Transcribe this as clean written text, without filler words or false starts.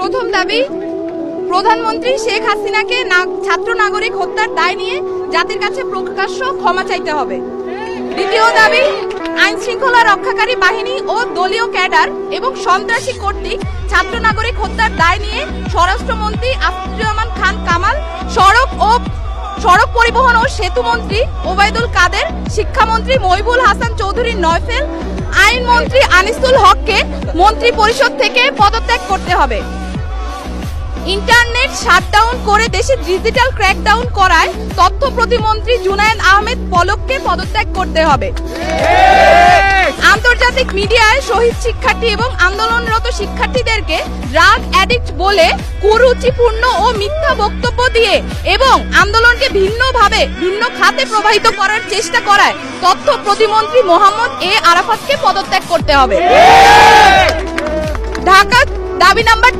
প্রথম দাবি, প্রধানমন্ত্রী শেখ হাসিনাকে ছাত্র নাগরিক হত্যার দায় নিয়ে জাতির কাছে প্রকাশ্য ক্ষমা চাইতে হবে। দ্বিতীয় দাবি, আইন শৃঙ্খলা রক্ষাকারী বাহিনী ও দলীয় ক্যাডার এবং সন্ত্রাসী কর্তৃক ছাত্র নাগরিক হত্যার দায় নিয়ে স্বরাষ্ট্রমন্ত্রী আসিফুর রহমান খান কামাল, সড়ক পরিবহন ও সেতু মন্ত্রী ওবায়দুল কাদের, শিক্ষামন্ত্রী মহিবুল হাসান চৌধুরী নয়ফেল, আইনমন্ত্রী আনিসুল হককে মন্ত্রী পরিষদ থেকে পদত্যাগ করতে হবে। ইন্টারনেট শাটডাউন করে দেশে ডিজিটাল ক্র্যাকডাউন করায় তথ্য প্রতিমন্ত্রী জুনায়েদ আহমেদ পলককে পদত্যাগ করতে হবে। আন্তর্জাতিক মিডিয়ায় শহীদ শিক্ষার্থী এবং আন্দোলনরত শিক্ষার্থীদেরকে ড্রাগ অ্যাডিক্ট বলে কুরুচিপূর্ণ ও মিথ্যা বক্তব্য দিয়ে এবং আন্দোলনকে ভিন্ন খাতে প্রবাহিত করার চেষ্টা করায় তথ্য প্রতিমন্ত্রী মোহাম্মদ এ আরাফাতকে পদত্যাগ করতে হবে। ঢাকা দাবি নাম্বার